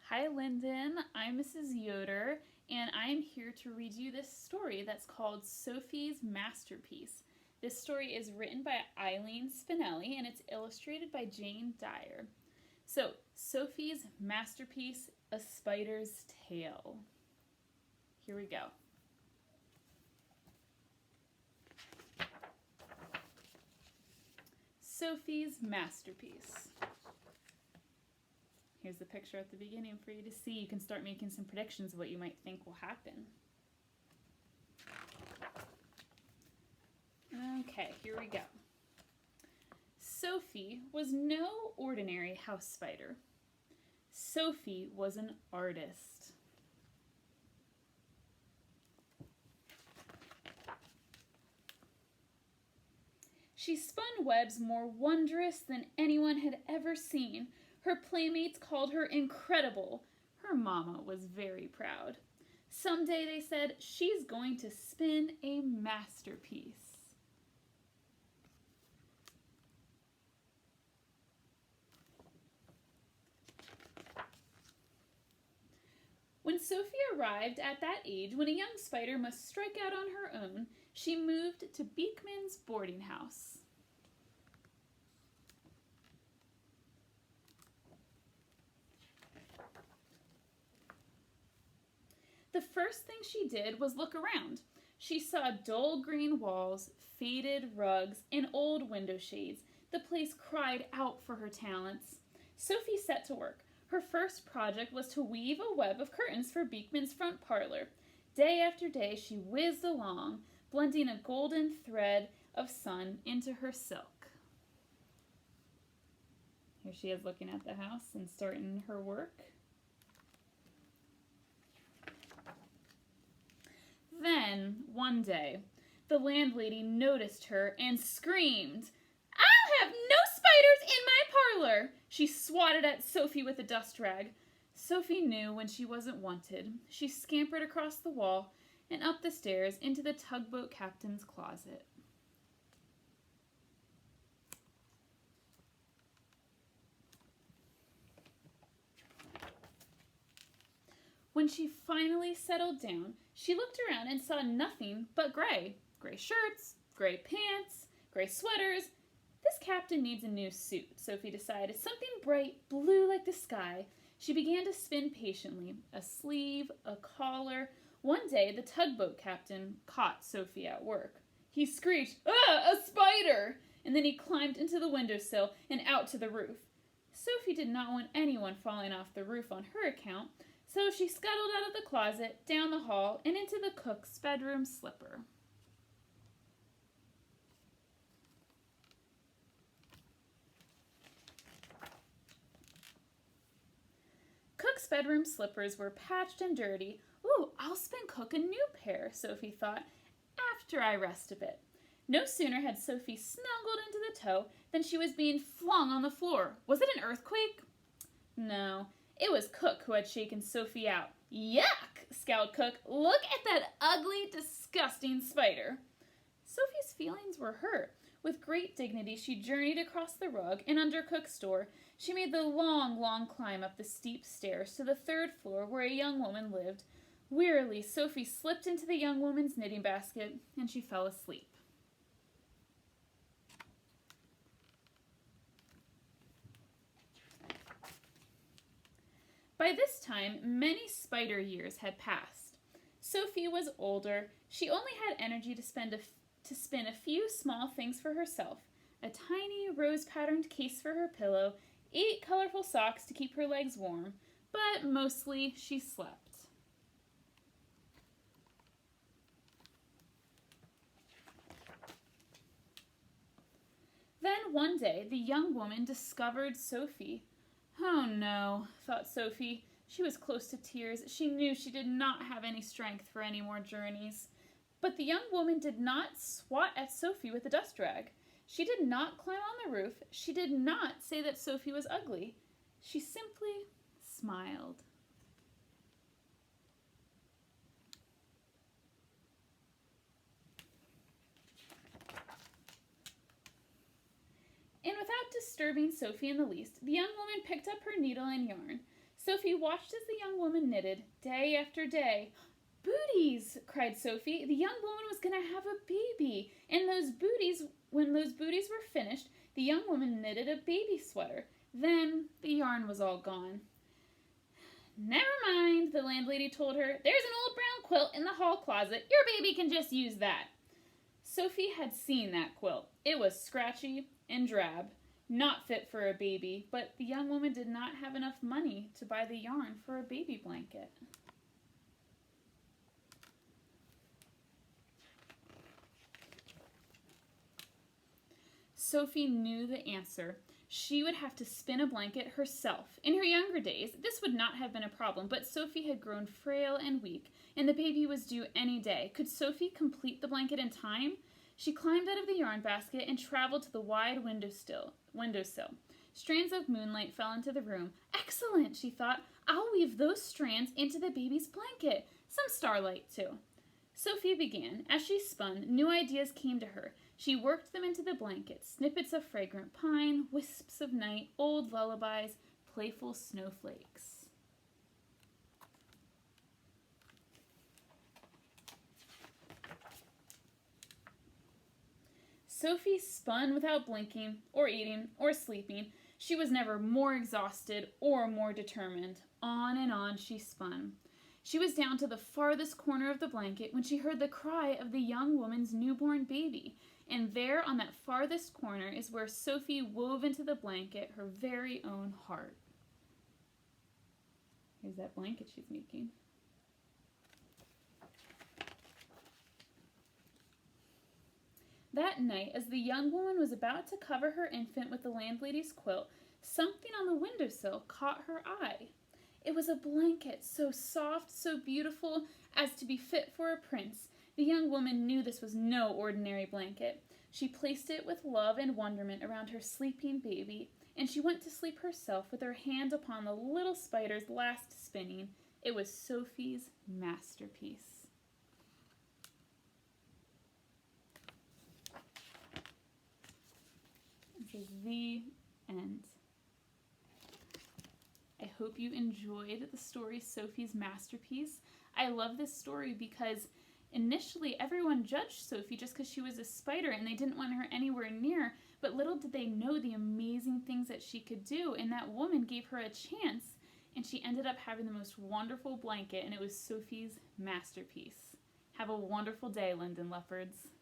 Hi, Lyndon. I'm Mrs. Yoder, and I am here to read you this story that's called Sophie's Masterpiece. This story is written by Eileen Spinelli, and it's illustrated by Jane Dyer. So, Sophie's Masterpiece, A Spider's Tale. Here we go. Sophie's Masterpiece. Here's the picture at the beginning for you to see. You can start making some predictions of what you might think will happen. Okay, here we go. Sophie was no ordinary house spider. Sophie was an artist. She spun webs more wondrous than anyone had ever seen. Her playmates called her incredible. Her mama was very proud. Someday, they said, she's going to spin a masterpiece. When Sophie arrived at that age when a young spider must strike out on her own, she moved to Beekman's boarding house. The first thing she did was look around. She saw dull green walls, faded rugs, and old window shades. The place cried out for her talents. Sophie set to work. Her first project was to weave a web of curtains for Beekman's front parlor. Day after day, she whizzed along, blending a golden thread of sun into her silk. Here she is looking at the house and starting her work. Then, one day, the landlady noticed her and screamed, "I'll have no spiders in my parlor!" She swatted at Sophie with a dust rag. Sophie knew when she wasn't wanted. She scampered across the wall and up the stairs into the tugboat captain's closet. When she finally settled down, she looked around and saw nothing but gray. Gray shirts, gray pants, gray sweaters. This captain needs a new suit, Sophie decided. Something bright, blue like the sky. She began to spin patiently. A sleeve, a collar. One day, the tugboat captain caught Sophie at work. He screeched, "Ah, a spider!" And then he climbed into the windowsill and out to the roof. Sophie did not want anyone falling off the roof on her account, so she scuttled out of the closet, down the hall, and into the cook's bedroom slipper. Cook's bedroom slippers were patched and dirty. "Ooh, I'll spin Cook a new pair," Sophie thought, "after I rest a bit." No sooner had Sophie snuggled into the toe than she was being flung on the floor. Was it an earthquake? No. It was Cook who had shaken Sophie out. "Yuck!" scowled Cook. "Look at that ugly, disgusting spider." Sophie's feelings were hurt. With great dignity, she journeyed across the rug, and under Cook's door, she made the long, long climb up the steep stairs to the third floor where a young woman lived. Wearily, Sophie slipped into the young woman's knitting basket, and she fell asleep. By this time, many spider years had passed. Sophie was older. She only had energy to spin a few small things for herself. A tiny rose-patterned case for her pillow, 8 colorful socks to keep her legs warm, but mostly she slept. Then one day, the young woman discovered Sophie. "Oh no," thought Sophie. She was close to tears. She knew she did not have any strength for any more journeys. But the young woman did not swat at Sophie with a dust rag. She did not climb on the roof. She did not say that Sophie was ugly. She simply smiled. And without disturbing Sophie in the least, the young woman picked up her needle and yarn. Sophie watched as the young woman knitted, day after day. "Booties!" cried Sophie. The young woman was going to have a baby. And when those booties were finished, the young woman knitted a baby sweater. Then the yarn was all gone. "Never mind," the landlady told her. "There's an old brown quilt in the hall closet. Your baby can just use that." Sophie had seen that quilt. It was scratchy and drab, not fit for a baby, but the young woman did not have enough money to buy the yarn for a baby blanket. Sophie knew the answer. She would have to spin a blanket herself. In her younger days, this would not have been a problem, but Sophie had grown frail and weak, and the baby was due any day. Could Sophie complete the blanket in time? She climbed out of the yarn basket and traveled to the wide windowsill. Strands of moonlight fell into the room. "Excellent," she thought. "I'll weave those strands into the baby's blanket. Some starlight, too." Sophie began. As she spun, new ideas came to her. She worked them into the blanket, snippets of fragrant pine, wisps of night, old lullabies, playful snowflakes. Sophie spun without blinking, or eating, or sleeping. She was never more exhausted or more determined. On and on she spun. She was down to the farthest corner of the blanket when she heard the cry of the young woman's newborn baby. And there on that farthest corner is where Sophie wove into the blanket her very own heart. Here's that blanket she's making. That night, as the young woman was about to cover her infant with the landlady's quilt, something on the windowsill caught her eye. It was a blanket, so soft, so beautiful, as to be fit for a prince. The young woman knew this was no ordinary blanket. She placed it with love and wonderment around her sleeping baby, and she went to sleep herself with her hand upon the little spider's last spinning. It was Sophie's masterpiece. This is the end. I hope you enjoyed the story Sophie's Masterpiece. I love this story because initially everyone judged Sophie just because she was a spider and they didn't want her anywhere near, but little did they know the amazing things that she could do, and that woman gave her a chance, and she ended up having the most wonderful blanket, and it was Sophie's masterpiece. Have a wonderful day, Linden Leopards.